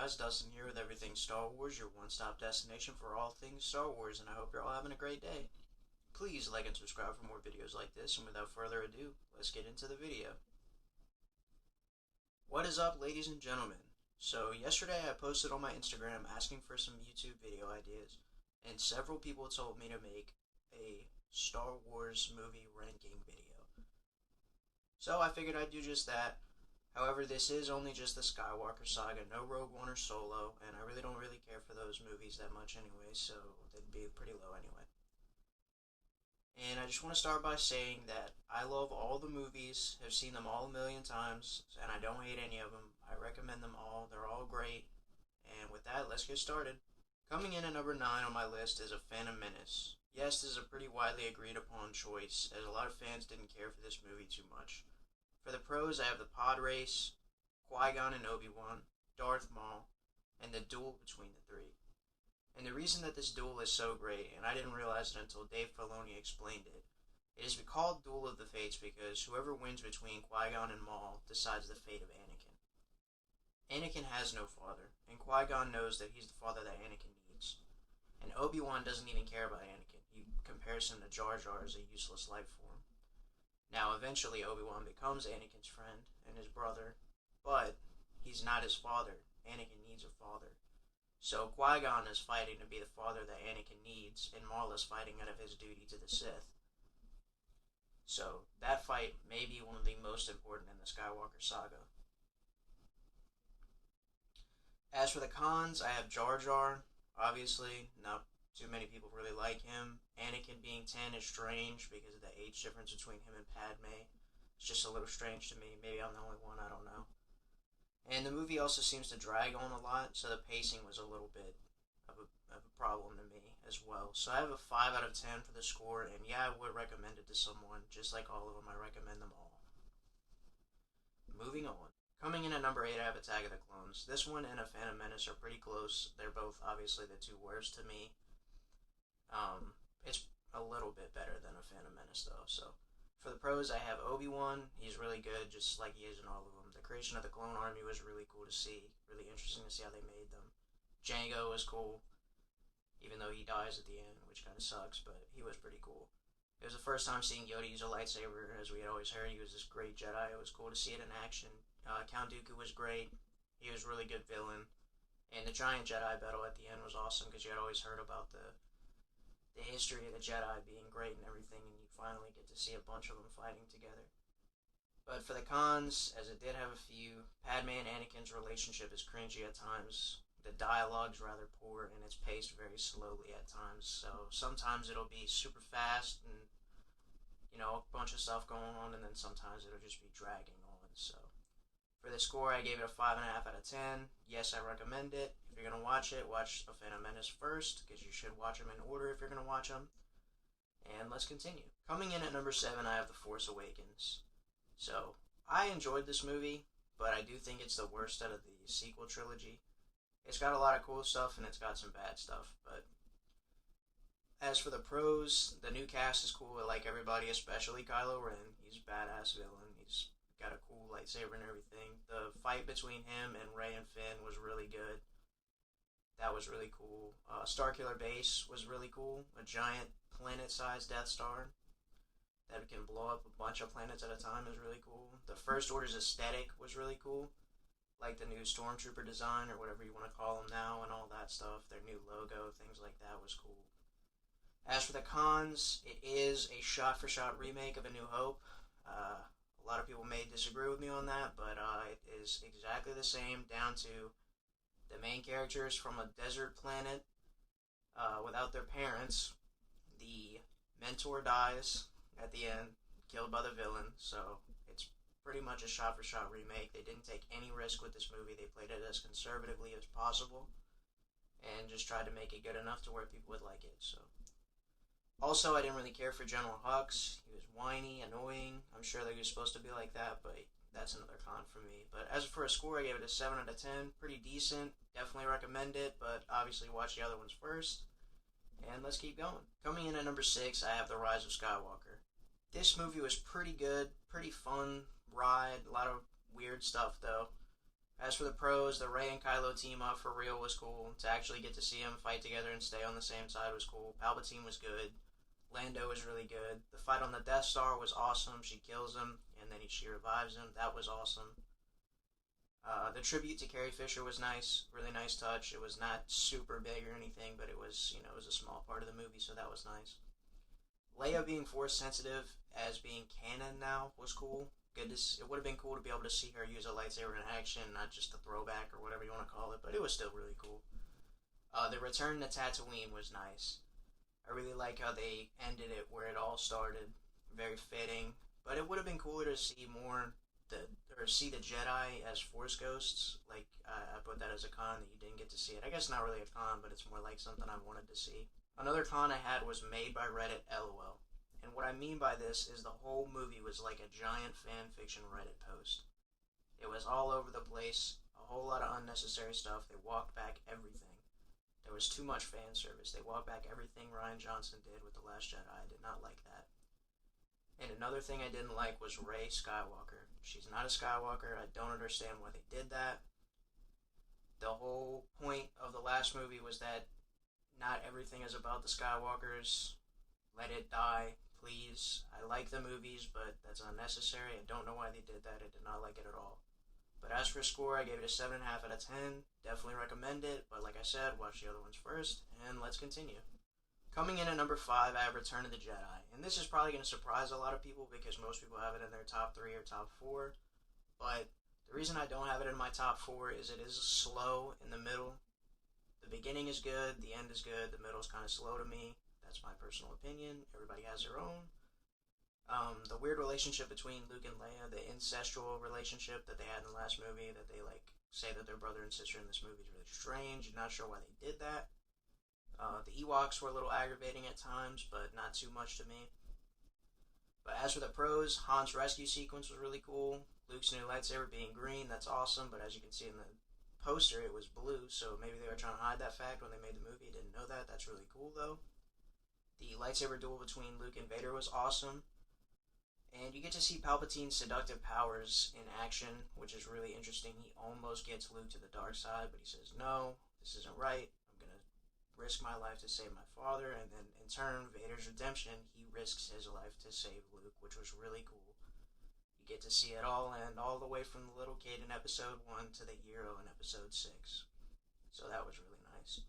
guys, Dustin here with Everything Star Wars, your one-stop destination for all things Star Wars, and I hope you're all having a great day. Please like and subscribe for more videos like this, and without further ado, let's get into the video. What is up, ladies and gentlemen? So yesterday I posted on my Instagram asking for some YouTube video ideas, and several people told me to make a Star Wars movie ranking video. So I figured I'd do just that. However, this is only just the Skywalker Saga, no Rogue One or Solo, and I really don't care for those movies that much anyway, so they'd be pretty low anyway. And I just want to start by saying that I love all the movies, have seen them all a million times, and I don't hate any of them. I recommend them all, they're all great. And with that, let's get started. Coming in at number 9 on my list is A Phantom Menace. Yes, this is a pretty widely agreed upon choice, as a lot of fans didn't care for this movie too much. For the pros, I have the pod race, Qui-Gon and Obi-Wan, Darth Maul, and the duel between the three. And the reason that this duel is so great, and I didn't realize it until Dave Filoni explained it, it is called Duel of the Fates because whoever wins between Qui-Gon and Maul decides the fate of Anakin. Anakin has no father, and Qui-Gon knows that he's the father that Anakin needs. And Obi-Wan doesn't even care about Anakin. He compares him to Jar Jar as a useless life form. Now, eventually, Obi-Wan becomes Anakin's friend and his brother, but he's not his father. Anakin needs a father. So Qui-Gon is fighting to be the father that Anakin needs, and Maul is fighting out of his duty to the Sith. So, that fight may be one of the most important in the Skywalker Saga. As for the cons, I have Jar Jar. Obviously, not too many people really like him. Anakin being 10 is strange because of the age difference between him and Padme. It's just a little strange to me. Maybe I'm the only one, I don't know. And the movie also seems to drag on a lot, so the pacing was a little bit of a problem to me as well. So I have a 5 out of 10 for the score, and yeah, I would recommend it to someone. Just like all of them, I recommend them all. Moving on. Coming in at number 8, I have Attack of the Clones. This one and A Phantom Menace are pretty close. They're both obviously the two worst to me. It's a little bit better than A Phantom Menace though. So for the pros, I have Obi-Wan. He's really good, just like he is in all of them. The creation of the clone army was really cool to see. Really interesting to see how they made them. Jango was cool, even though he dies at the end, which kind of sucks, but he was pretty cool. It was the first time seeing Yoda use a lightsaber. As we had always heard, he was this great Jedi. It was cool to see it in action. Count Dooku was great. He was a really good villain. And the giant Jedi battle at the end was awesome because you had always heard about the history of the Jedi being great and everything, and you finally get to see a bunch of them fighting together. But for the cons, as it did have a few, Padme and Anakin's relationship is cringy at times. The dialogue's rather poor, and it's paced very slowly at times. So sometimes it'll be super fast and, you know, a bunch of stuff going on, and then sometimes it'll just be dragging on. So for the score, I gave it a 5.5 out of 10. Yes, I recommend it. If you're going to watch it, watch A Phantom Menace first, because you should watch them in order if you're going to watch them. And let's continue. Coming in at number 7, I have The Force Awakens. So, I enjoyed this movie, but I do think it's the worst out of the sequel trilogy. It's got a lot of cool stuff, and it's got some bad stuff, but as for the pros, the new cast is cool. I like everybody, especially Kylo Ren. He's a badass villain. He's got a cool lightsaber and everything. The fight between him and Rey and Finn was really good. That was really cool. Starkiller Base was really cool. A giant planet-sized Death Star that can blow up a bunch of planets at a time is really cool. The First Order's aesthetic was really cool. Like the new Stormtrooper design, or whatever you want to call them now, and all that stuff. Their new logo, things like that was cool. As for the cons, it is a shot-for-shot remake of A New Hope. A lot of people may disagree with me on that, but it is exactly the same, down to the main characters from a desert planet without their parents. The mentor dies at the end, killed by the villain, so it's pretty much a shot-for-shot remake. They didn't take any risk with this movie. They played it as conservatively as possible and just tried to make it good enough to where people would like it. So, also, I didn't really care for General Hux. He was whiny, annoying. I'm sure that he was supposed to be like that, but that's another con for me. But as for a score, I gave it a 7 out of 10. Pretty decent. Definitely recommend it, but obviously watch the other ones first. And let's keep going. Coming in at number 6, I have The Rise of Skywalker. This movie was pretty good, pretty fun ride. A lot of weird stuff, though. As for the pros, the Rey and Kylo team up for real was cool. To actually get to see them fight together and stay on the same side was cool. Palpatine was good. Lando was really good. The fight on the Death Star was awesome. She kills him, and then she revives him. That was awesome. The tribute to Carrie Fisher was nice. Really nice touch. It was not super big or anything, but it was, it was a small part of the movie, so that was nice. Leia being force sensitive as being canon now was cool. Good. It would have been cool to be able to see her use a lightsaber in action, not just a throwback or whatever you want to call it, but it was still really cool. The return to Tatooine was nice. I really like how they ended it where it all started. Very fitting. But it would have been cooler to see see the Jedi as Force ghosts. Like, I put that as a con that you didn't get to see it. I guess not really a con, but it's more like something I wanted to see. Another con I had was made by Reddit, LOL. And what I mean by this is the whole movie was like a giant fan fiction Reddit post. It was all over the place, a whole lot of unnecessary stuff. They walked back everything. There was too much fan service. They walked back everything Rian Johnson did with The Last Jedi. I did not like that. And another thing I didn't like was Rey Skywalker. She's not a Skywalker. I don't understand why they did that. The whole point of the last movie was that not everything is about the Skywalkers. Let it die, please. I like the movies, but that's unnecessary. I don't know why they did that. I did not like it at all. But as for score, I gave it a 7.5 out of 10. Definitely recommend it, but like I said, watch the other ones first, and let's continue. Coming in at number 5, I have Return of the Jedi. And this is probably going to surprise a lot of people because most people have it in their top 3 or top 4. But the reason I don't have it in my top 4 is it is slow in the middle. The beginning is good, the end is good, the middle is kind of slow to me. That's my personal opinion. Everybody has their own. The weird relationship between Luke and Leia, the incestual relationship that they had in the last movie, that they say that they're brother and sister in this movie is really strange. I'm not sure why they did that. The Ewoks were a little aggravating at times, but not too much to me. But as for the pros, Han's rescue sequence was really cool. Luke's new lightsaber being green, that's awesome, but as you can see in the poster, it was blue, so maybe they were trying to hide that fact when they made the movie. Didn't know that. That's really cool, though. The lightsaber duel between Luke and Vader was awesome. And you get to see Palpatine's seductive powers in action, which is really interesting. He almost gets Luke to the dark side, but he says, no, this isn't right. I'm going to risk my life to save my father. And then, in turn, Vader's redemption, he risks his life to save Luke, which was really cool. You get to see it all, and all the way from the little kid in Episode 1 to the hero in Episode 6. So that was really nice.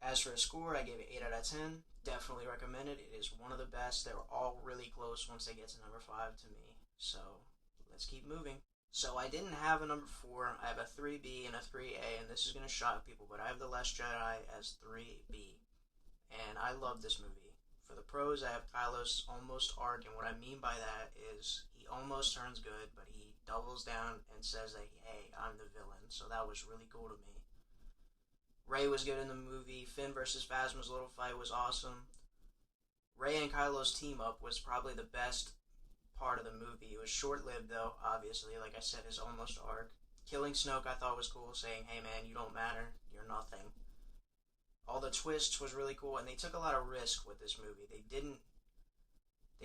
As for a score, I gave it 8 out of 10. Definitely recommend it. It is one of the best. They were all really close once they get to number 5 to me. So, let's keep moving. So, I didn't have a number 4. I have a 3B and a 3A, and this is going to shock people, but I have The Last Jedi as 3B. And I love this movie. For the pros, I have Kylo's almost arc, and what I mean by that is he almost turns good, but he doubles down and says that, hey, I'm the villain. So, that was really cool to me. Rey was good in the movie. Finn versus Phasma's little fight was awesome. Rey and Kylo's team up was probably the best part of the movie. It was short-lived, though, obviously. Like I said, his almost arc. Killing Snoke I thought was cool, saying, hey man, you don't matter. You're nothing. All the twists was really cool, and they took a lot of risk with this movie. They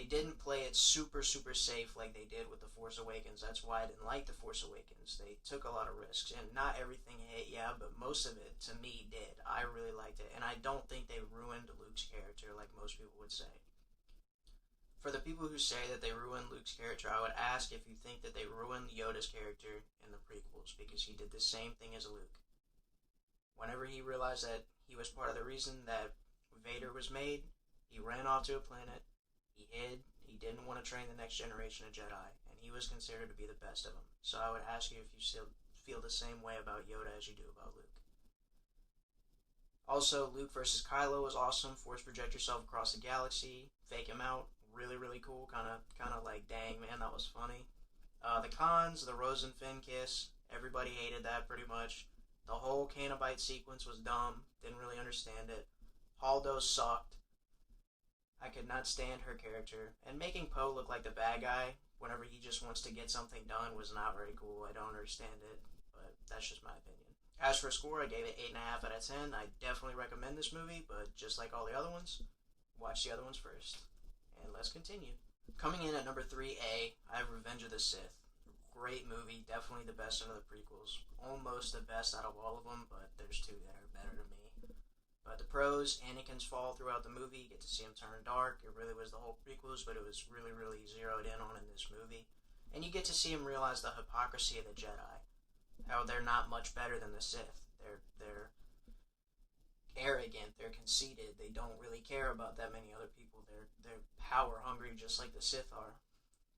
didn't play it super, super safe like they did with The Force Awakens. That's why I didn't like The Force Awakens. They took a lot of risks, and not everything hit, yeah, but most of it, to me, did. I really liked it, and I don't think they ruined Luke's character like most people would say. For the people who say that they ruined Luke's character, I would ask if you think that they ruined Yoda's character in the prequels, because he did the same thing as Luke. Whenever he realized that he was part of the reason that Vader was made, he ran off to a planet. He hid, he didn't want to train the next generation of Jedi, and he was considered to be the best of them. So I would ask you if you still feel the same way about Yoda as you do about Luke. Also, Luke versus Kylo was awesome. Force project yourself across the galaxy, fake him out, really, really cool. Kind of like, dang, man, that was funny. The cons, the Rose and Finn kiss, everybody hated that pretty much. The whole Canobite sequence was dumb, didn't really understand it. Holdo sucked. I could not stand her character. And making Poe look like the bad guy whenever he just wants to get something done was not very cool. I don't understand it, but that's just my opinion. As for a score, I gave it 8.5 out of 10. I definitely recommend this movie, but just like all the other ones, watch the other ones first. And let's continue. Coming in at number 3A, I have Revenge of the Sith. Great movie, definitely the best out of the prequels. Almost the best out of all of them, but there's two that are better to me. But the pros, Anakin's fall throughout the movie, you get to see him turn dark. It really was the whole prequels, but it was really, really zeroed in on in this movie. And you get to see him realize the hypocrisy of the Jedi. How they're not much better than the Sith. They're arrogant, they're conceited, they don't really care about that many other people. They're power hungry just like the Sith are.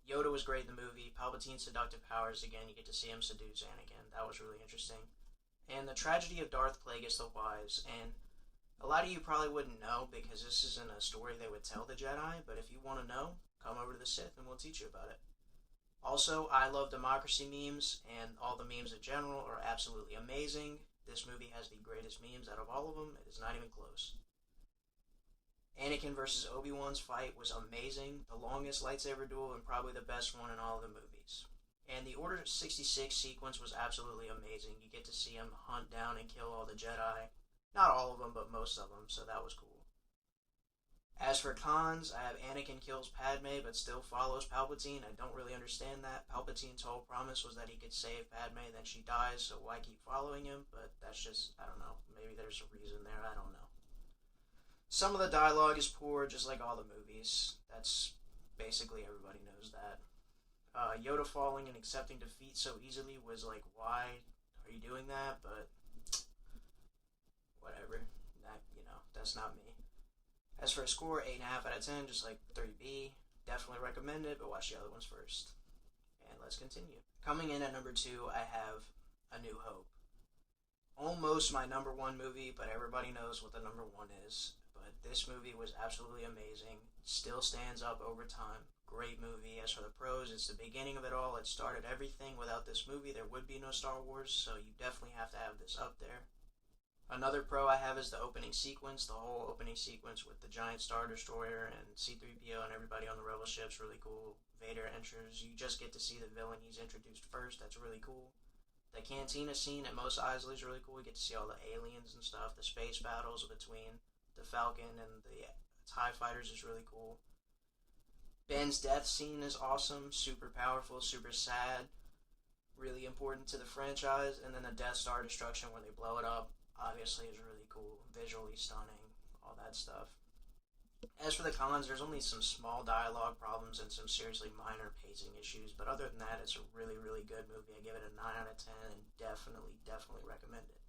Yoda was great in the movie. Palpatine's seductive powers, again, you get to see him seduce Anakin. That was really interesting. And the tragedy of Darth Plagueis the Wise, and a lot of you probably wouldn't know because this isn't a story they would tell the Jedi, but if you want to know, come over to the Sith and we'll teach you about it. Also, I love democracy memes, and all the memes in general are absolutely amazing. This movie has the greatest memes out of all of them. It is not even close. Anakin versus Obi-Wan's fight was amazing. The longest lightsaber duel and probably the best one in all of the movies. And the Order 66 sequence was absolutely amazing. You get to see him hunt down and kill all the Jedi. Not all of them, but most of them, so that was cool. As for cons, I have Anakin kills Padme but still follows Palpatine. I don't really understand that. Palpatine's whole promise was that he could save Padme, then she dies, so why keep following him? But that's just, I don't know. Maybe there's a reason there, I don't know. Some of the dialogue is poor, just like all the movies. That's basically everybody knows that. Yoda falling and accepting defeat so easily was like, why are you doing that? But whatever. That's not me. As for a score, 8.5 out of 10, just like 3B. Definitely recommend it, but watch the other ones first. And let's continue. Coming in at number 2, I have A New Hope. Almost my number 1 movie, but everybody knows what the number 1 is. But this movie was absolutely amazing. Still stands up over time. Great movie. As for the pros, it's the beginning of it all. It started everything. Without this movie, there would be no Star Wars, so you definitely have to have this up there. Another pro I have is the opening sequence. The whole opening sequence with the giant Star Destroyer and C-3PO and everybody on the Rebel ship's really cool. Vader enters. You just get to see the villain he's introduced first. That's really cool. The cantina scene at Mos Eisley is really cool. You get to see all the aliens and stuff. The space battles between the Falcon and the TIE fighters is really cool. Ben's death scene is awesome. Super powerful, super sad. Really important to the franchise. And then the Death Star destruction where they blow it up. Obviously is really cool, visually stunning, all that stuff. As for the cons, there's only some small dialogue problems and some seriously minor pacing issues, but other than that, it's a really, really good movie. I give it a 9 out of 10 and definitely recommend it.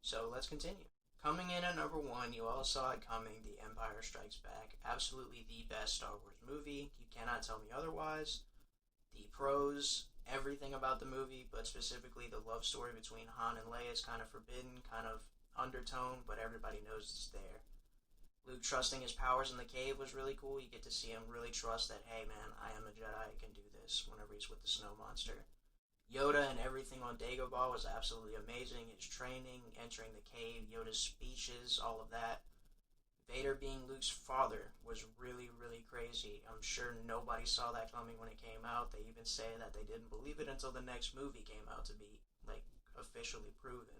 So let's continue. Coming in at number 1, you all saw it coming, The Empire Strikes Back. Absolutely the best Star Wars movie. You cannot tell me otherwise. The pros, everything about the movie, but specifically the love story between Han and Leia is kind of forbidden, kind of undertone, but everybody knows it's there. Luke trusting his powers in the cave was really cool. You get to see him really trust that, hey man, I am a Jedi, I can do this, whenever he's with the snow monster. Yoda and everything on Dagobah was absolutely amazing. His training, entering the cave, Yoda's speeches, all of that. Vader being Luke's father was really, really crazy. I'm sure nobody saw that coming when it came out. They even say that they didn't believe it until the next movie came out to be, officially proven.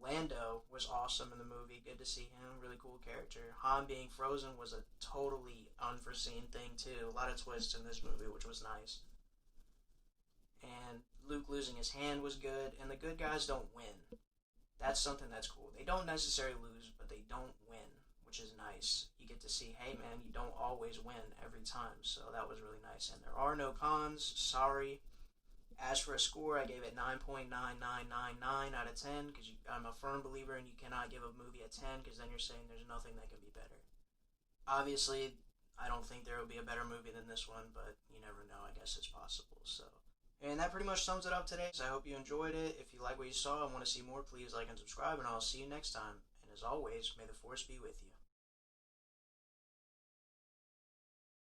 Lando was awesome in the movie. Good to see him. Really cool character. Han being frozen was a totally unforeseen thing, too. A lot of twists in this movie, which was nice. And Luke losing his hand was good. And the good guys don't win. That's something that's cool. They don't necessarily lose, but they don't win, which is nice. You get to see, hey man, you don't always win every time, so that was really nice. And there are no cons, sorry. As for a score, I gave it 9.9999 out of 10, because I'm a firm believer and you cannot give a movie a 10, because then you're saying there's nothing that can be better. Obviously, I don't think there will be a better movie than this one, but you never know, I guess it's possible, so. And that pretty much sums it up today. So I hope you enjoyed it. If you like what you saw and want to see more, please like and subscribe, and I'll see you next time. And as always, may the Force be with you.